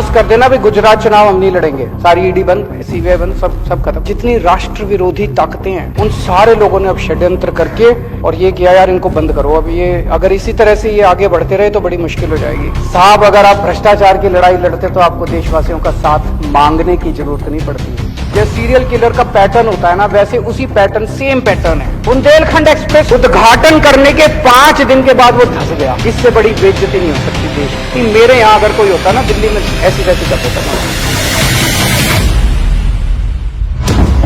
Announce कर देना भी गुजरात चुनाव हम नहीं लड़ेंगे, सारी ईडी बंद, सीबीआई बंद, सब खत्म। जितनी राष्ट्र विरोधी ताकतें हैं उन सारे लोगों ने अब षड्यंत्र करके और ये किया यार इनको बंद करो। अब ये अगर इसी तरह से ये आगे बढ़ते रहे तो बड़ी मुश्किल हो जाएगी साहब। अगर आप भ्रष्टाचार की लड़ाई लड़ते तो आपको देशवासियों का साथ मांगने की जरूरत नहीं पड़ती। जैसे सीरियल किलर का पैटर्न होता है ना, वैसे उसी पैटर्न, सेम पैटर्न है। बुंदेलखंड एक्सप्रेस उद्घाटन करने के 5 दिन के बाद वो धंस गया। इससे बड़ी बेइज्जती नहीं हो सकती देश की। मेरे यहाँ अगर कोई होता ना दिल्ली में ऐसी वैसी कर देता।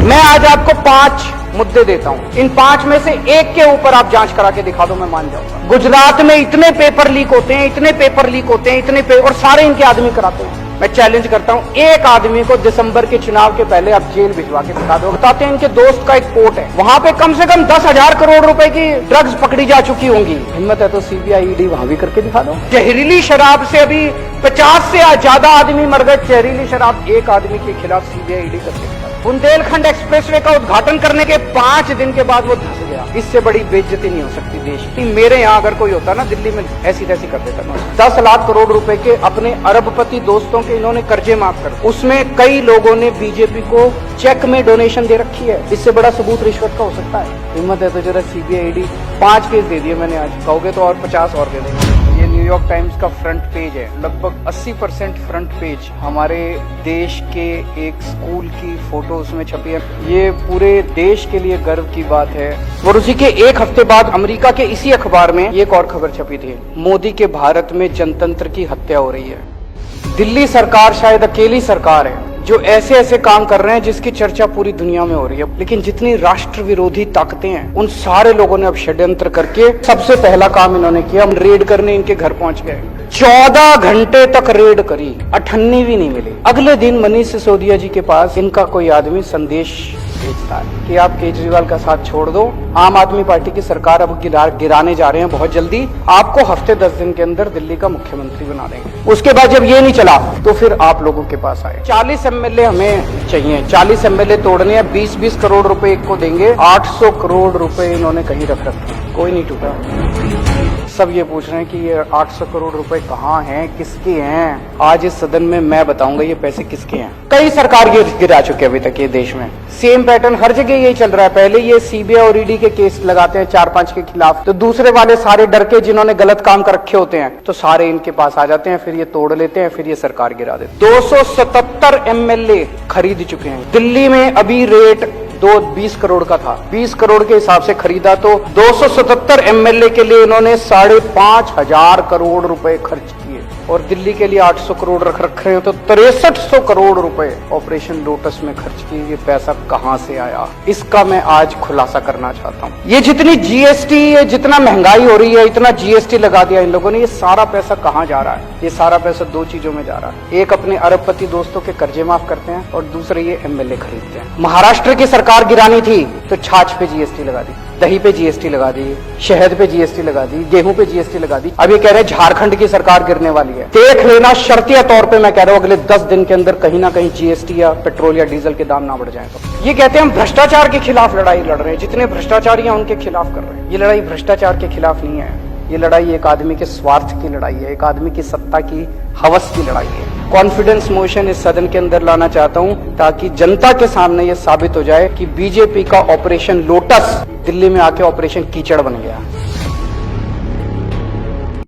मैं आज आपको 5 मुद्दे देता हूं, इन 5 में से एक के ऊपर आप जांच करा के दिखा दो, मैं मान जाऊंगा। गुजरात में इतने पेपर लीक होते हैं, इतने पेपर लीक होते हैं, इतने पेपर, और सारे इनके आदमी कराते हैं। मैं चैलेंज करता हूं, एक आदमी को दिसंबर के चुनाव के पहले आप जेल भिजवा के दिखा दो। बताते हैं इनके दोस्त का एक पोर्ट है, वहां पे कम से कम 10,000 करोड़ रुपए की ड्रग्स पकड़ी जा चुकी होंगी। हिम्मत है तो सीबीआई ईडी वहां भी करके दिखा दो। जहरीली शराब से अभी 50 से ज्यादा आदमी मर गए। जहरीली शराब एक आदमी के खिलाफ सीबीआई ईडी करके। बुंदेलखंड एक्सप्रेसवे का उद्घाटन करने के 5 दिन के बाद वो धंस गया। इससे बड़ी बेइज्जती नहीं हो सकती देश की। मेरे यहाँ अगर कोई होता ना दिल्ली में ऐसी तैसी कर देता ना। 10 लाख करोड़ रुपए के अपने अरबपति दोस्तों के इन्होंने कर्जे माफ कर, उसमें कई लोगों ने बीजेपी को चेक में डोनेशन दे रखी है। इससे बड़ा सबूत रिश्वत का हो सकता है? हिम्मत है तो जरा सीबीआई ईडी 5 केस दे दिए मैंने, आज कहोगे तो और 50 और दे देंगे। ये न्यूयॉर्क टाइम्स का फ्रंट पेज है, लगभग 80% फ्रंट पेज हमारे देश के एक स्कूल की फोटो उसमें छपी है। ये पूरे देश के लिए गर्व की बात है। और उसी के एक हफ्ते बाद अमेरिका के इसी अखबार में एक और खबर छपी थी, मोदी के भारत में जनतंत्र की हत्या हो रही है। दिल्ली सरकार शायद अकेली सरकार है जो ऐसे ऐसे काम कर रहे हैं जिसकी चर्चा पूरी दुनिया में हो रही है। लेकिन जितनी राष्ट्र विरोधी ताकतें हैं उन सारे लोगों ने अब षड्यंत्र करके सबसे पहला काम इन्होंने किया, हम रेड करने इनके घर पहुंच गए। 14 घंटे तक रेड करी, अठन्नी भी नहीं मिली। अगले दिन मनीष सिसोदिया जी के पास इनका कोई आदमी संदेश भेजता है कि आप केजरीवाल का साथ छोड़ दो, आम आदमी पार्टी की सरकार अब गिराने जा रहे हैं बहुत जल्दी, आपको हफ्ते 10 दिन के अंदर दिल्ली का मुख्यमंत्री बना देंगे। उसके बाद जब ये नहीं चला तो फिर आप लोगों के पास आए। 40 एमएलए हमें चाहिए, 40 एमएलए तोड़ने हैं, 20-20 करोड़ रुपए एक को देंगे। 800 करोड़ रुपए इन्होंने कहीं रख रखे, कोई नहीं टूटा। सब ये पूछ रहे हैं कि ये 800 करोड़ रुपए कहाँ हैं, किसके हैं? आज इस सदन में मैं बताऊंगा ये पैसे किसके हैं। कई सरकार गिरा चुके अभी तक ये देश में। सेम पैटर्न हर जगह यही चल रहा है। पहले ये सीबीआई और ईडी के केस लगाते हैं 4-5 के खिलाफ, तो दूसरे वाले सारे डर के जिन्होंने गलत काम कर रखे होते हैं तो सारे इनके पास आ जाते हैं, फिर ये तोड़ लेते हैं, फिर ये सरकार गिरा देते। 277 एमएलए खरीद चुके हैं। दिल्ली में अभी रेट 20 करोड़ का था, 20 करोड़ के हिसाब से खरीदा तो 277 एमएलए के लिए इन्होंने 5,500 करोड़ रुपए खर्च किए। और दिल्ली के लिए 800 करोड़ रख रखे हैं तो 6300 करोड़ रुपए ऑपरेशन लोटस में खर्च किए। ये पैसा कहां से आया, इसका मैं आज खुलासा करना चाहता हूं। ये जितनी जीएसटी, ये जितना महंगाई हो रही है, इतना जीएसटी लगा दिया इन लोगों ने, ये सारा पैसा कहां जा रहा है? ये सारा पैसा 2 चीजों में जा रहा है। एक अपने अरबपति दोस्तों के कर्जे माफ करते हैं और दूसरे ये एमएलए खरीदते हैं। महाराष्ट्र की सरकार गिरानी थी तो छाछ पे जीएसटी लगा दी, दही पे जीएसटी लगा दी, शहद पे जीएसटी लगा दी, गेहूं पे जीएसटी लगा दी। अब ये कह रहे हैं झारखंड की सरकार गिरने वाली है। देख लेना, शर्तिया तौर पे मैं कह रहा हूं अगले 10 दिन के अंदर कहीं ना कहीं जीएसटी या पेट्रोल या डीजल के दाम ना बढ़ जाए। तो ये कहते हैं हम भ्रष्टाचार के खिलाफ लड़ाई लड़ रहे हैं, जितने भ्रष्टाचारी हैं उनके खिलाफ कर रहे हैं। ये लड़ाई भ्रष्टाचार के खिलाफ नहीं है, ये लड़ाई एक आदमी के स्वार्थ की लड़ाई है, एक आदमी की सत्ता की हवस की लड़ाई है। कॉन्फिडेंस मोशन इस सदन के अंदर लाना चाहता हूं ताकि जनता के सामने ये साबित हो जाए कि बीजेपी का ऑपरेशन लोटस दिल्ली में आके ऑपरेशन कीचड़ बन गया।